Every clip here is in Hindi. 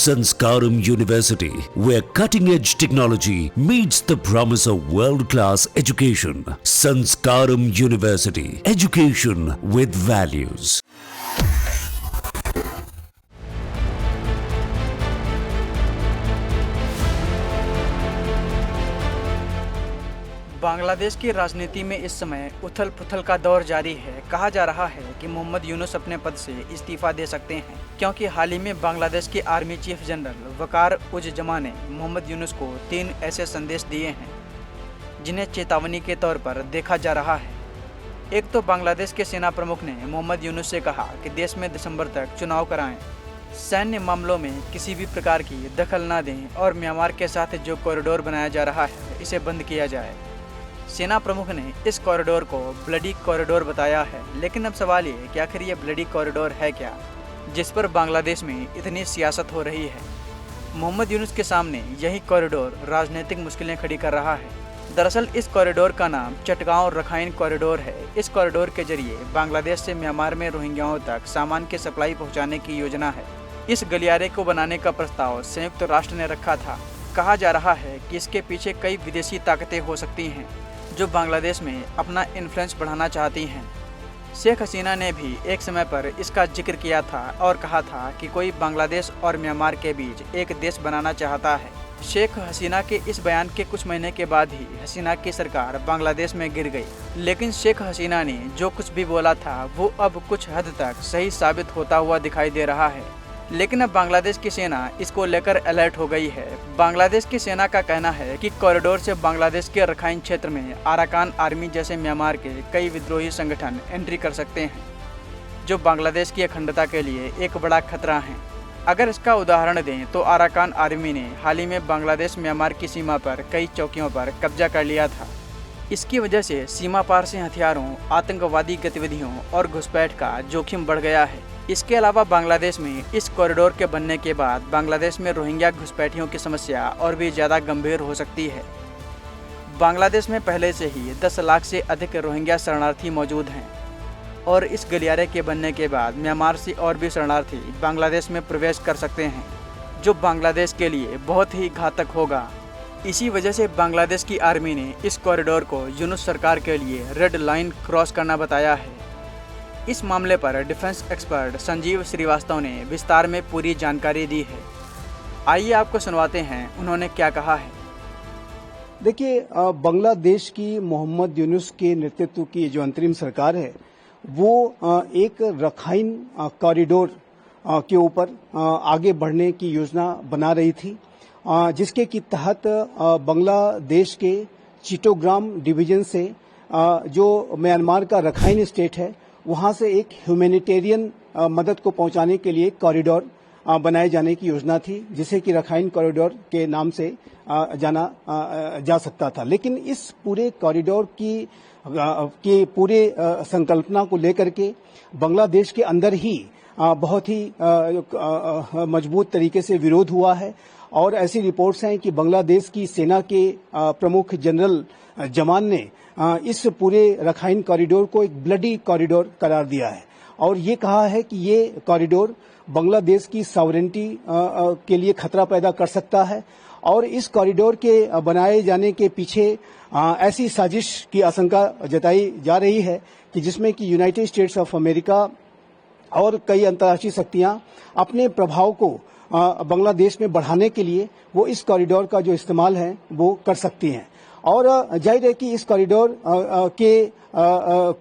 Sanskaram University, where cutting-edge technology meets the promise of world-class education. Sanskaram University, education with values. Bangladesh की राजनीति में इस समय उथल पुथल का दौर जारी है। कहा जा रहा है कि मोहम्मद यूनुस अपने पद से इस्तीफा दे सकते हैं, क्योंकि हाल ही में बांग्लादेश के आर्मी चीफ जनरल वकार उज जमा ने मोहम्मद यूनुस को 3 ऐसे संदेश दिए हैं जिन्हें चेतावनी के तौर पर देखा जा रहा है। एक तो बांग्लादेश के सेना प्रमुख ने मोहम्मद यूनुस से कहा कि देश में दिसंबर तक चुनाव कराएं, सैन्य मामलों में किसी भी प्रकार की दखल न दें और म्यांमार के साथ जो कॉरिडोर बनाया जा रहा है इसे बंद किया जाए। सेना प्रमुख ने इस कॉरिडोर को ब्लडी कॉरिडोर बताया है, लेकिन अब सवाल ये कि आखिर ये ब्लडी कॉरिडोर है क्या, जिस पर बांग्लादेश में इतनी सियासत हो रही है। मोहम्मद यूनुस के सामने यही कॉरिडोर राजनीतिक मुश्किलें खड़ी कर रहा है। दरअसल इस कॉरिडोर का नाम चटगांव रखाइन कॉरिडोर है। इस कॉरिडोर के जरिए बांग्लादेश से म्यांमार में रोहिंग्याओं तक सामान की सप्लाई पहुँचाने की योजना है। इस गलियारे को बनाने का प्रस्ताव संयुक्त राष्ट्र ने रखा था। कहा जा रहा है कि इसके पीछे कई विदेशी ताकतें हो सकती हैं जो बांग्लादेश में अपना इन्फ्लुएंस बढ़ाना चाहती हैं। शेख हसीना ने भी एक समय पर इसका जिक्र किया था और कहा था कि कोई बांग्लादेश और म्यांमार के बीच एक देश बनाना चाहता है। शेख हसीना के इस बयान के कुछ महीने के बाद ही हसीना की सरकार बांग्लादेश में गिर गई, लेकिन शेख हसीना ने जो कुछ भी बोला था वो अब कुछ हद तक सही साबित होता हुआ दिखाई दे रहा है। लेकिन अब बांग्लादेश की सेना इसको लेकर अलर्ट हो गई है। बांग्लादेश की सेना का कहना है कि कॉरिडोर से बांग्लादेश के रखाइन क्षेत्र में अराकान आर्मी जैसे म्यांमार के कई विद्रोही संगठन एंट्री कर सकते हैं, जो बांग्लादेश की अखंडता के लिए एक बड़ा खतरा है। अगर इसका उदाहरण दें तो अराकान आर्मी ने हाल ही में बांग्लादेश म्यांमार की सीमा पर कई चौकियों पर कब्जा कर लिया था। इसकी वजह से सीमा पार से हथियारों, आतंकवादी गतिविधियों और घुसपैठ का जोखिम बढ़ गया है। इसके अलावा बांग्लादेश में इस कॉरिडोर के बनने के बाद बांग्लादेश में रोहिंग्या घुसपैठियों की समस्या और भी ज़्यादा गंभीर हो सकती है। बांग्लादेश में पहले से ही 10 लाख से अधिक रोहिंग्या शरणार्थी मौजूद हैं और इस गलियारे के बनने के बाद म्यांमार से और भी शरणार्थी बांग्लादेश में प्रवेश कर सकते हैं, जो बांग्लादेश के लिए बहुत ही घातक होगा। इसी वजह से बांग्लादेश की आर्मी ने इस कॉरिडोर को यूनुस सरकार के लिए रेड लाइन क्रॉस करना बताया है। इस मामले पर डिफेंस एक्सपर्ट संजीव श्रीवास्तव ने विस्तार में पूरी जानकारी दी है। आइए आपको सुनवाते हैं उन्होंने क्या कहा है। देखिए, बांग्लादेश की मोहम्मद यूनुस के नेतृत्व की जो अंतरिम सरकार है वो एक रखाइन कॉरिडोर के ऊपर आगे बढ़ने की योजना बना रही थी, जिसके की तहत बांग्लादेश के चिटोग्राम डिवीजन से जो म्यांमार का रखाइन स्टेट है वहां से एक ह्यूमैनिटेरियन मदद को पहुंचाने के लिए कॉरिडोर बनाए जाने की योजना थी, जिसे कि रखाइन कॉरिडोर के नाम से जाना जा सकता था। लेकिन इस पूरे कॉरिडोर की पूरे संकल्पना को लेकर के बांग्लादेश के अंदर ही बहुत ही मजबूत तरीके से विरोध हुआ है और ऐसी रिपोर्ट्स हैं कि बांग्लादेश की सेना के प्रमुख जनरल जमान ने इस पूरे रखाइन कॉरिडोर को एक ब्लडी कॉरिडोर करार दिया है और ये कहा है कि ये कॉरिडोर बांग्लादेश की सॉवरेनिटी के लिए खतरा पैदा कर सकता है और इस कॉरिडोर के बनाए जाने के पीछे ऐसी साजिश की आशंका जताई जा रही है कि जिसमें कि यूनाइटेड स्टेट्स ऑफ अमेरिका और कई अंतर्राष्ट्रीय शक्तियां अपने प्रभाव को बांग्लादेश में बढ़ाने के लिए वो इस कॉरिडोर का जो इस्तेमाल है वो कर सकती हैं। और जाहिर है कि इस कॉरिडोर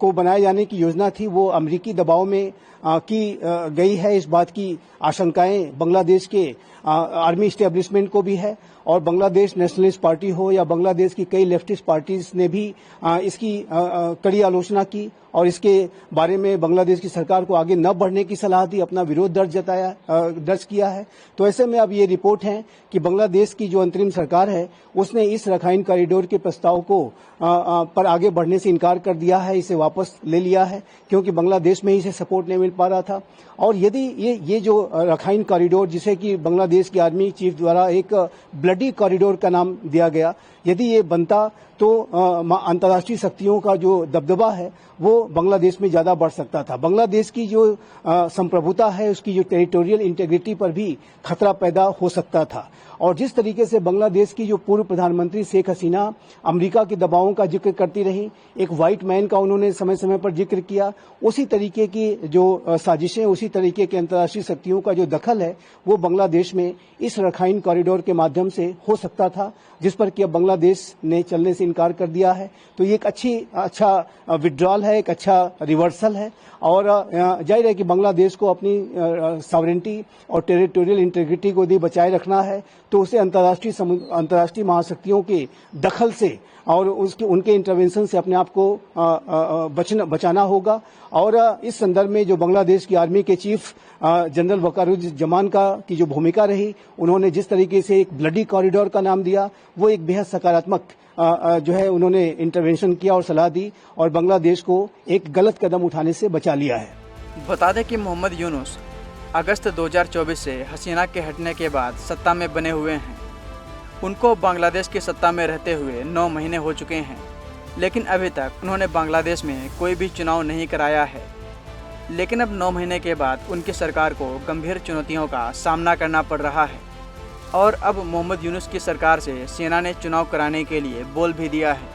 को बनाए जाने की योजना थी वो अमेरिकी दबाव में की गई है। इस बात की आशंकाएं बांग्लादेश के आर्मी इस्टेब्लिशमेंट को भी है और बांग्लादेश नेशनलिस्ट पार्टी हो या बांग्लादेश की कई लेफ्टिस्ट पार्टीज ने भी इसकी कड़ी आलोचना की और इसके बारे में बांग्लादेश की सरकार को आगे न बढ़ने की सलाह दी, अपना विरोध दर्ज किया है। तो ऐसे में अब ये रिपोर्ट है कि बांग्लादेश की जो अंतरिम सरकार है उसने इस रखाइन कॉरिडोर के प्रस्ताव को पर आगे बढ़ने से इनकार कर दिया है, इसे वापस ले लिया है, क्योंकि बांग्लादेश में ही इसे सपोर्ट नहीं मिल पा रहा था। और यदि ये जो रखाइन कॉरिडोर, जिसे कि बांग्लादेश की आर्मी चीफ द्वारा एक ब्लडी कॉरिडोर का नाम दिया गया, यदि ये बनता तो अंतर्राष्ट्रीय शक्तियों का जो दबदबा है वो बांग्लादेश में ज्यादा बढ़ सकता था। बांग्लादेश की जो संप्रभुता है, उसकी जो टेरिटोरियल इंटीग्रिटी पर भी खतरा पैदा हो सकता था। और जिस तरीके से बांग्लादेश की जो पूर्व प्रधानमंत्री शेख हसीना अमेरिका के दबावों का जिक्र करती रही, एक व्हाइट मैन का उन्होंने समय समय पर जिक्र किया, उसी तरीके की जो साजिशें, उसी तरीके के अंतर्राष्ट्रीय शक्तियों का जो दखल है वो बांग्लादेश में इस रखाइन कॉरिडोर के माध्यम से हो सकता था, जिस पर कि अब बांग्लादेश ने चलने से इनकार कर दिया है। तो ये एक अच्छा विड्रॉल है, एक अच्छा रिवर्सल है। और जाहिर है कि बांग्लादेश को अपनी सॉवरेंटी और टेरिटोरियल इंटीग्रिटी को यदि बचाए रखना है तो उसे अंतर्राष्ट्रीय महाशक्तियों के दखल से और उनके इंटरवेंशन से अपने आप को बचाना होगा। और इस संदर्भ में जो बांग्लादेश की आर्मी के चीफ जनरल वकारुज्जमान की जो भूमिका रही, उन्होंने जिस तरीके से एक ब्लडी कॉरिडोर का नाम दिया, वो एक बेहद सकारात्मक जो है उन्होंने इंटरवेंशन किया और सलाह दी और बांग्लादेश को एक गलत कदम उठाने से बचा लिया है। बता दें कि मोहम्मद यूनुस अगस्त 2024 से हसीना के हटने के बाद सत्ता में बने हुए हैं। उनको बांग्लादेश की सत्ता में रहते हुए 9 महीने हो चुके हैं, लेकिन अभी तक उन्होंने बांग्लादेश में कोई भी चुनाव नहीं कराया है। लेकिन अब 9 महीने के बाद उनकी सरकार को गंभीर चुनौतियों का सामना करना पड़ रहा है और अब मोहम्मद यूनुस की सरकार से सेना ने चुनाव कराने के लिए बोल भी दिया है।